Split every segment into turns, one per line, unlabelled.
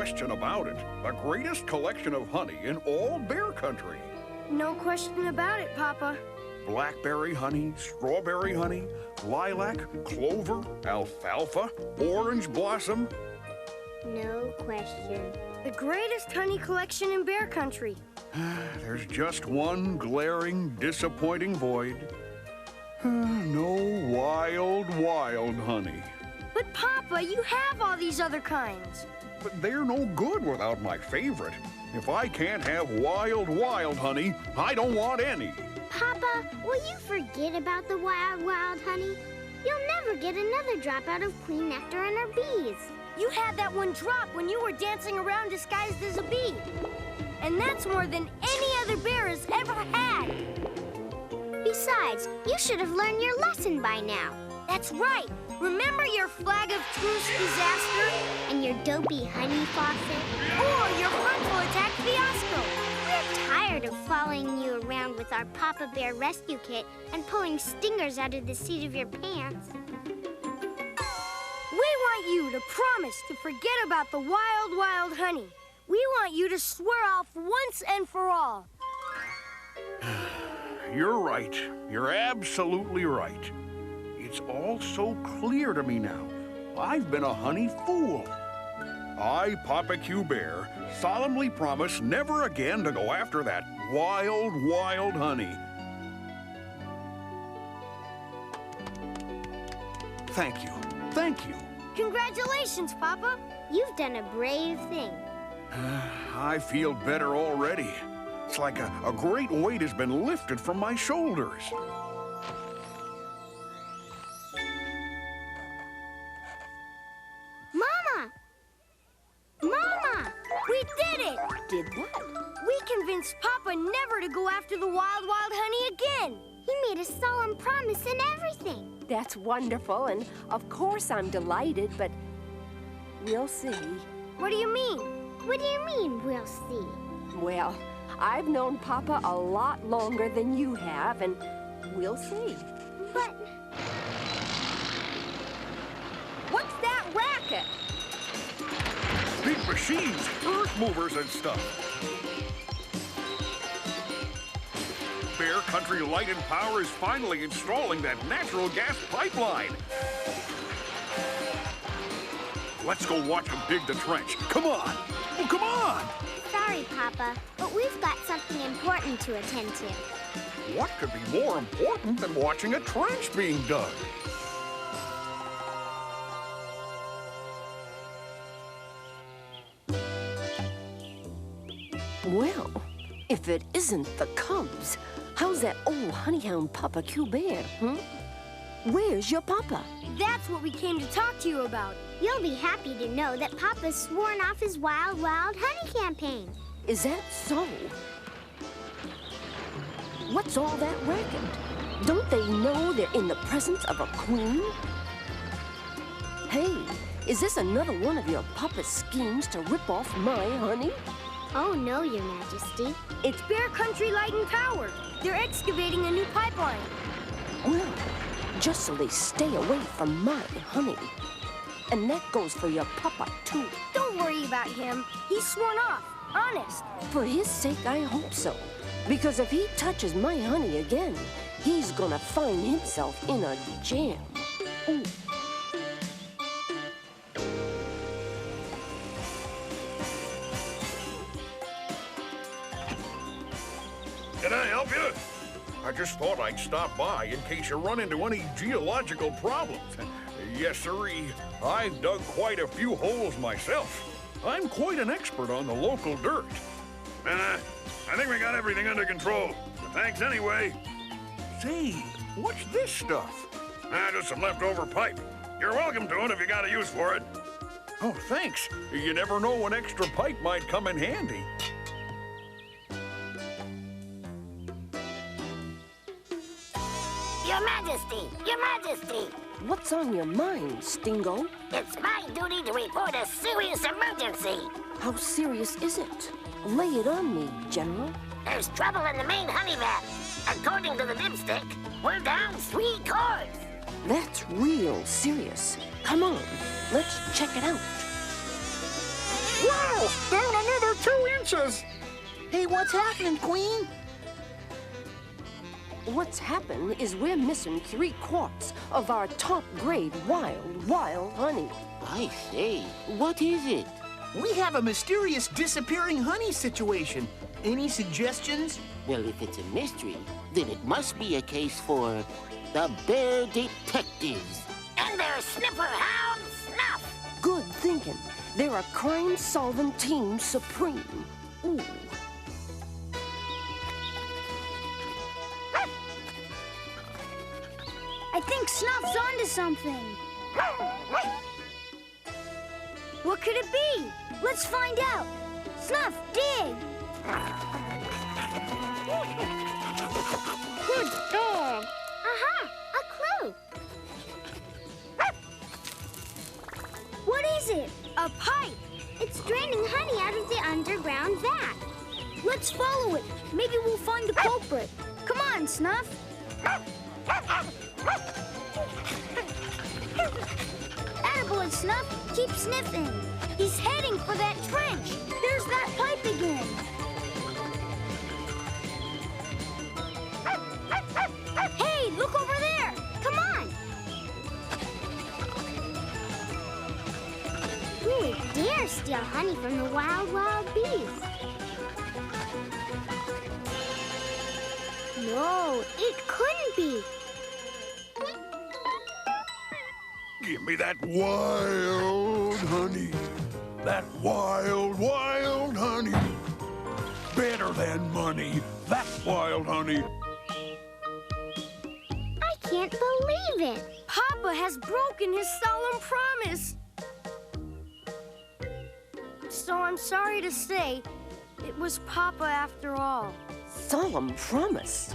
question about it. The greatest collection of honey in all bear country.
No question about it, Papa.
Blackberry honey, strawberry honey, lilac, clover, alfalfa, orange blossom.
No question.
The greatest honey collection in bear country.
There's just one glaring, disappointing void. No wild, wild honey.
But Papa, you have all these other kinds.
But they're no good without my favorite. If I can't have wild, wild honey, I don't want any.
Papa, will you forget about the wild, wild honey? You'll never get another drop out of Queen Nectar and her bees.
You had that one drop when you were dancing around disguised as a bee. And that's more than any other bear has ever had.
Besides, you should have learned your lesson by now.
That's right. Remember your flag of truce disaster?
And your dopey honey faucet?
Or your frontal attack fiasco?
We're tired of following you around with our Papa Bear rescue kit and pulling stingers out of the seat of your pants.
We want you to promise to forget about the wild, wild honey. We want you to swear off once and for all.
You're right. You're absolutely right. It's all so clear to me now. I've been a honey fool. I, Papa Q Bear, solemnly promise never again to go after that wild, wild honey. Thank you. Thank you.
Congratulations, Papa.
You've done a brave thing.
I feel better already. It's like a great weight has been lifted from my shoulders.
Mama! Mama!
We did it!
Did what?
We convinced Papa never to go after the wild, wild honey again.
He made a solemn promise and everything.
That's wonderful, and of course I'm delighted, but we'll see.
What do you mean?
What do you mean, we'll see?
Well, I've known Papa a lot longer than you have, and we'll see.
But...
What's that racket?
Big machines, earth movers and stuff. Bear Country Light and Power is finally installing that natural gas pipeline. Let's go watch them dig the trench. Come on! Oh, come on!
Sorry, Papa, but we've got something important to attend to.
What could be more important than watching a trench being dug?
Well, if it isn't the Cubs, how's that old honeyhound Papa Q Bear, huh? Where's your Papa?
That's what we came to talk to you about.
You'll be happy to know that Papa's sworn off his wild, wild honey campaign.
Is that so? What's all that racket? Don't they know they're in the presence of a queen? Hey, is this another one of your Papa's schemes to rip off my honey?
Oh, no, Your Majesty.
It's Bear Country Light and Power. They're excavating a new pipeline.
Well, just so they stay away from my honey. And that goes for your Papa, too.
Don't worry about him. He's sworn off. Honest.
For his sake, I hope so. Because if he touches my honey again, he's gonna find himself in a jam. Ooh.
Can I help you? I just thought I'd stop by in case you run into any geological problems. Yes, sirree. I've dug quite a few holes myself. I'm quite an expert on the local dirt. I think we got everything under control. Thanks anyway. Say, what's this stuff? Just some leftover pipe. You're welcome to it if you got a use for it. Oh, thanks. You never know when extra pipe might come in handy.
Your Majesty! Your Majesty!
What's on your mind, Stingo?
It's my duty to report a serious emergency.
How serious is it? Lay it on me, General.
There's trouble in the main honey vat. According to the dipstick, we're down 3 cores.
That's real serious. Come on, let's check it out.
Whoa!
Down another 2 inches!
Hey, what's happening, Queen?
What's happened is we're missing 3/4 of our top-grade wild honey.
I say, what is it?
We have a mysterious disappearing honey situation. Any suggestions?
Well, if it's a mystery, then it must be a case for the Bear Detectives.
And their sniffer hound, Snuff.
Good thinking. They're a crime-solving team supreme. Ooh.
I think Snuff's onto something. What could it be? Let's find out. Snuff, dig!
Good dog. Aha! A clue.
What is it? A pipe.
It's draining honey out of the underground vat.
Let's follow it. Maybe we'll find the culprit. Come on, Snuff. Attaboy, Snuff. Keep sniffing. He's heading for that trench. There's that pipe again. Hey, look over there.
Come on. Who would dare steal honey from the wild bees? No, it couldn't be.
Give me that wild honey. That wild honey. Better than money. That wild honey.
I can't believe it.
Papa has broken his solemn promise. So I'm sorry to say, it was Papa after all.
Solemn promise?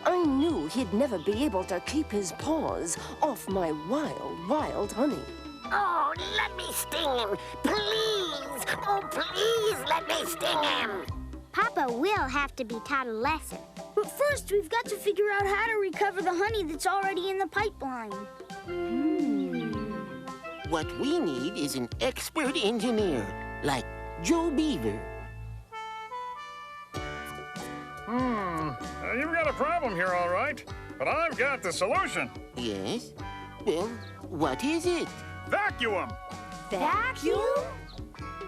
I knew he'd never be able to keep his paws off my wild honey.
Oh, let me sting him. Please. Oh, please let me sting him.
Papa will have to be taught a lesson.
But first, we've got to figure out how to recover the honey that's already in the pipeline.
What we need is an expert engineer, like Joe Beaver.
You've got a problem here, all right. But I've got the solution.
Yes? Well, what is it?
Vacuum!
Vacuum?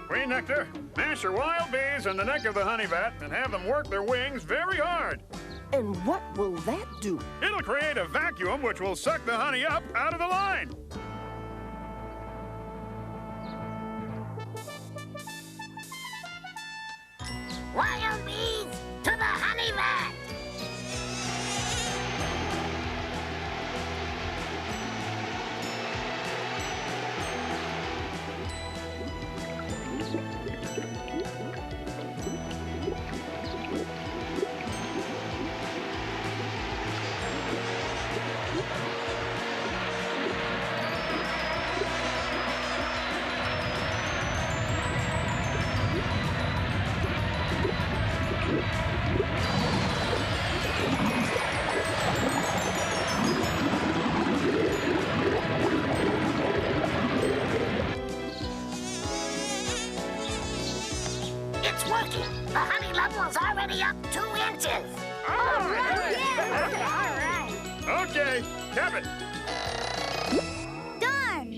Queen Nectar, mash your wild bees in the neck of the honey vat and have them work their wings very hard.
And what will that do?
It'll create a vacuum which will suck the honey up out of the line.
Wild bees to the honey vat. It's working. The honey level's already up 2 inches.
All right.
Okay, cap it.
Done.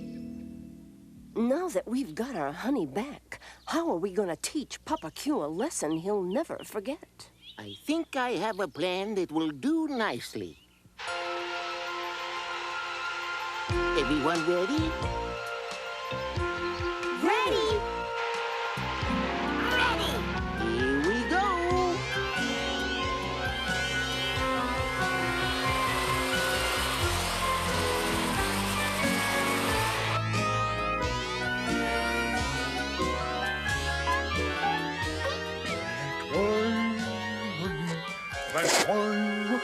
Now that we've got our honey back, how are we going to teach Papa Q a lesson he'll never forget?
I think I have a plan that will do nicely. Everyone ready?
Ready.
Here we go.
That's wild.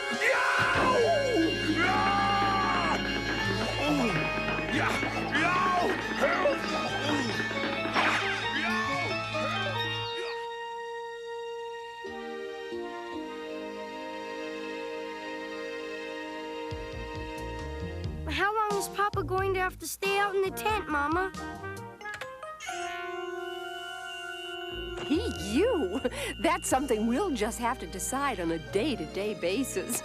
How long is Papa going to have to stay out in the tent, Mama?
you? That's something we'll just have to decide on a day-to-day basis.